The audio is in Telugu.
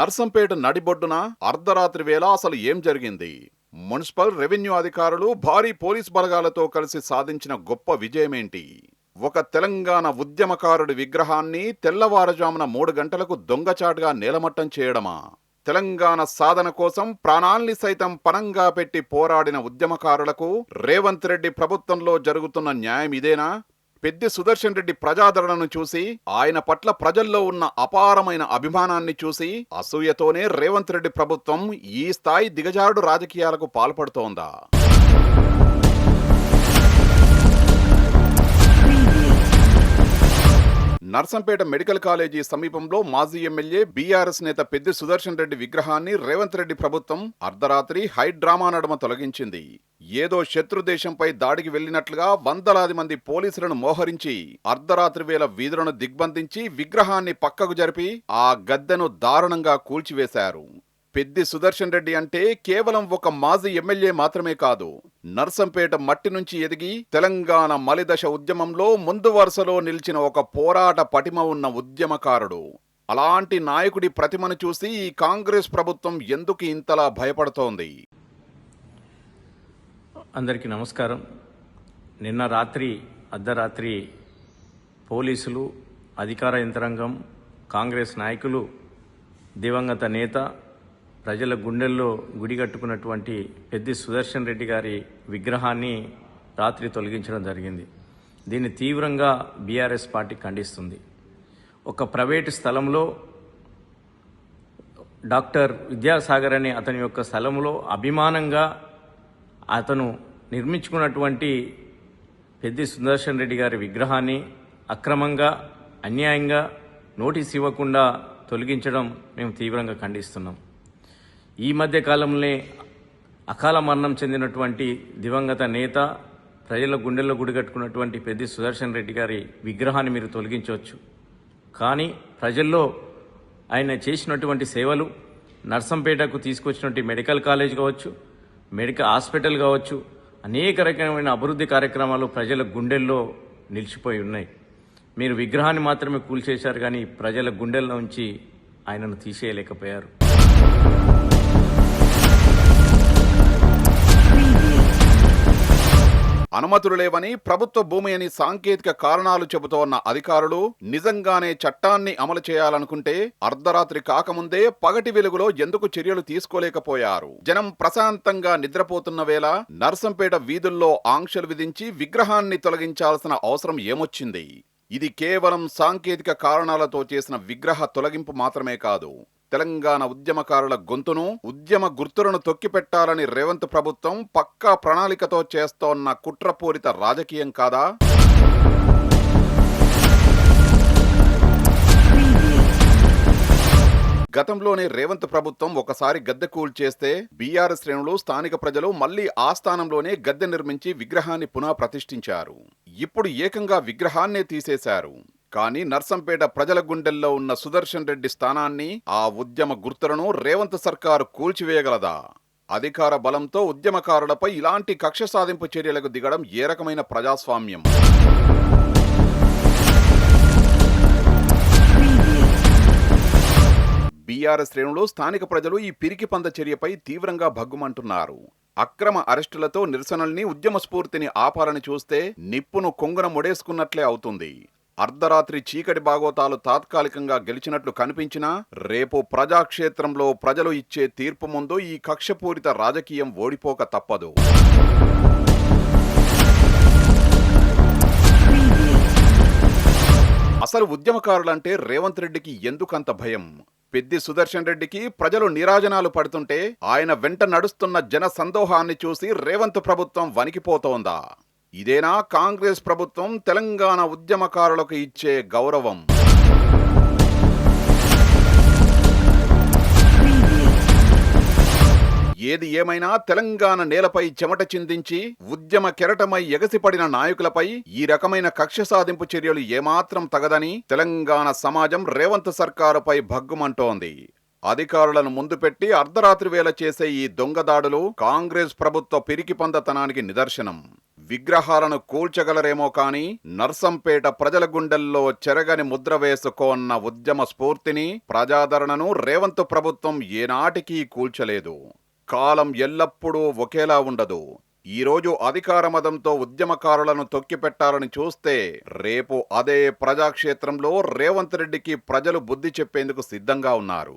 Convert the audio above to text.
నర్సంపేట నడిబొడ్డున అర్ధరాత్రి వేళ అసలు ఏం జరిగింది? మున్సిపల్ రెవెన్యూ అధికారులు భారీ పోలీస్ బలగాలతో కలిసి సాధించిన గొప్ప విజయమేంటి? ఒక తెలంగాణ ఉద్యమకారుడి విగ్రహాన్ని తెల్లవారుజామున 3 గంటలకు దొంగచాటుగా నేలమట్టం చేయడమా? తెలంగాణ సాధన కోసం ప్రాణాల్ని సైతం పణంగా పెట్టి పోరాడిన ఉద్యమకారులకు రేవంత్ రెడ్డి ప్రభుత్వంలో జరుగుతున్న న్యాయం ఇదేనా? పెద్ది సుదర్శన్ రెడ్డి ప్రజాదరణను చూసి, ఆయన పట్ల ప్రజల్లో ఉన్న అపారమైన అభిమానాన్ని చూసి అసూయతోనే రేవంత్ రెడ్డి ప్రభుత్వం ఈ స్థాయి దిగజారుడు రాజకీయాలకు పాల్పడుతోందా? నర్సంపేట మెడికల్ కాలేజీ సమీపంలో మాజీ ఎమ్మెల్యే బీఆర్ఎస్ నేత పెద్ది సుదర్శన్ రెడ్డి విగ్రహాన్ని రేవంత్ రెడ్డి ప్రభుత్వం అర్ధరాత్రి హైడ్రామా నడుమ తొలగించింది. ఏదో శత్రుదేశంపై దాడికి వెళ్లినట్లుగా వందలాది మంది పోలీసులను మోహరించి అర్ధరాత్రి వేళ వీధులను దిగ్బంధించి విగ్రహాన్ని పక్కకు జరిపి ఆ గద్దెను దారుణంగా కూల్చివేశారు. పెద్ది సుదర్శన్ రెడ్డి అంటే కేవలం ఒక మాజీ ఎమ్మెల్యే మాత్రమే కాదు, నర్సంపేట మట్టి నుంచి ఎదిగి తెలంగాణ మలిదశ ఉద్యమంలో ముందు వరుసలో నిలిచిన ఒక పోరాట పటిమ ఉన్న ఉద్యమకారుడు. అలాంటి నాయకుడి ప్రతిమను చూసి ఈ కాంగ్రెస్ ప్రభుత్వం ఎందుకు ఇంతలా భయపడుతోంది? అందరికీ నమస్కారం. నిన్న రాత్రి అర్ధరాత్రి పోలీసులు, అధికార యంత్రాంగం, కాంగ్రెస్ నాయకులు దివంగత నేత, ప్రజల గుండెల్లో గుడిగట్టుకున్నటువంటి పెద్ది సుదర్శన్ రెడ్డి గారి విగ్రహాన్ని రాత్రి తొలగించడం జరిగింది. దీన్ని తీవ్రంగా బీఆర్ఎస్ పార్టీ ఖండిస్తుంది. ఒక ప్రైవేటు స్థలంలో డాక్టర్ విద్యాసాగర్ అనే అతని యొక్క స్థలంలో అభిమానంగా అతను నిర్మించుకున్నటువంటి పెద్ది సుదర్శన్ రెడ్డి గారి విగ్రహాన్ని అక్రమంగా, అన్యాయంగా నోటీస్ ఇవ్వకుండా తొలగించడం మేము తీవ్రంగా ఖండిస్తున్నాం. ఈ మధ్య కాలంలో అకాల మరణం చెందినటువంటి దివంగత నేత, ప్రజల గుండెల్లో గుడిగట్టుకున్నటువంటి పెద్ది సుదర్శన్ రెడ్డి గారి విగ్రహాన్ని మీరు తొలగించవచ్చు. కానీ ప్రజల్లో ఆయన చేసినటువంటి సేవలు, నర్సంపేటకు తీసుకొచ్చినటువంటి మెడికల్ కాలేజ్ కావచ్చు, మెడికల్ హాస్పిటల్ కావచ్చు, అనేక రకమైన అభివృద్ధి కార్యక్రమాలు ప్రజల గుండెల్లో నిలిచిపోయి ఉన్నాయి. మీరు విగ్రహాన్ని మాత్రమే కూల్చేశారు, కానీ ప్రజల గుండెల్లో నుంచి ఆయనను తీసేయలేకపోయారు. అనుమతులు లేవని, ప్రభుత్వ భూమి అని సాంకేతిక కారణాలు చెబుతోన్న అధికారులు నిజంగానే చట్టాన్ని అమలు చేయాలనుకుంటే అర్ధరాత్రి కాకముందే పగటి వెలుగులో ఎందుకు చర్యలు తీసుకోలేకపోయారు? జనం ప్రశాంతంగా నిద్రపోతున్న వేళ నర్సంపేట వీధుల్లో ఆంక్షలు విధించి విగ్రహాన్ని తొలగించాల్సిన అవసరం ఏమొచ్చింది? ఇది కేవలం సాంకేతిక కారణాలతో చేసిన విగ్రహ తొలగింపు మాత్రమే కాదు, తెలంగాణ ఉద్యమకారుల గొంతును, ఉద్యమ గుర్తులను తొక్కిపెట్టాలని రేవంత్ ప్రభుత్వం పక్కా ప్రణాళికతో చేస్తోన్న కుట్రపూరిత రాజకీయం కాదా? గతంలోనే రేవంత్ ప్రభుత్వం ఒకసారి గద్దె కూల్చేస్తే బీఆర్ఎస్ శ్రేణులు, స్థానిక ప్రజలు మళ్లీ ఆ స్థానంలోనే గద్దె నిర్మించి విగ్రహాన్ని పునః ప్రతిష్ఠించారు. ఇప్పుడు ఏకంగా విగ్రహాన్నే తీసేశారు. కానీ నర్సంపేట ప్రజల గుండెల్లో ఉన్న సుదర్శన్ రెడ్డి స్థానాన్ని, ఆ ఉద్యమ గుర్తులను రేవంత్ సర్కారు కూల్చివేయగలదా? అధికార బలంతో ఉద్యమకారులపై ఇలాంటి కక్ష సాధింపు చర్యలకు దిగడం ఏ రకమైన ప్రజాస్వామ్యం? బీఆర్ఎస్ శ్రేణులు, స్థానిక ప్రజలు ఈ పిరికి పంద చర్యపై తీవ్రంగా భగ్గుమంటున్నారు. అక్రమ అరెస్టులతో నిరసనల్ని, ఉద్యమ స్ఫూర్తిని ఆపాలని చూస్తే నిప్పును కొంగున ముడేసుకున్నట్లే అవుతుంది. అర్ధరాత్రి చీకటి బాగోతాలు తాత్కాలికంగా గెలిచినట్లు కనిపించినా రేపు ప్రజాక్షేత్రంలో ప్రజలు ఇచ్చే తీర్పు ముందు ఈ కక్షపూరిత రాజకీయం ఓడిపోక తప్పదు. అసలు ఉద్యమకారులంటే రేవంత్ రెడ్డికి ఎందుకంత భయం? పెద్ది సుదర్శన్ రెడ్డికి ప్రజలు నీరాజనాలు పడుతుంటే ఆయన వెంట నడుస్తున్న జన సందోహాన్ని చూసి రేవంత్ ప్రభుత్వం వణికిపోతోందా? ఇదేనా కాంగ్రెస్ ప్రభుత్వం తెలంగాణ ఉద్యమకారులకు ఇచ్చే గౌరవం? ఏది ఏమైనా తెలంగాణ నేలపై చెమట చిందించి ఉద్యమ కెరటమై ఎగసిపడిన నాయకులపై ఈ రకమైన కక్ష సాధింపు చర్యలు ఏమాత్రం తగదని తెలంగాణ సమాజం రేవంత్ సర్కారుపై భగ్గుమంటోంది. అధికారులను ముందు పెట్టి అర్ధరాత్రి వేళ చేసే ఈ దొంగదాడులు కాంగ్రెస్ ప్రభుత్వ పిరికిపందతనానికి నిదర్శనం. విగ్రహాలను కూల్చగలరేమో కానీ నర్సంపేట ప్రజల గుండెల్లో చెరగని ముద్ర వేసుకోన్న ఉద్యమ స్ఫూర్తిని, ప్రజాదరణను రేవంత్ ప్రభుత్వం ఏనాటికీ కూల్చలేదు. కాలం ఎల్లప్పుడూ ఒకేలా ఉండదు. ఈరోజు అధికార మదంతో ఉద్యమకారులను తొక్కిపెట్టాలని చూస్తే రేపు అదే ప్రజాక్షేత్రంలో రేవంత్ రెడ్డికి ప్రజలు బుద్ధి చెప్పేందుకు సిద్ధంగా ఉన్నారు.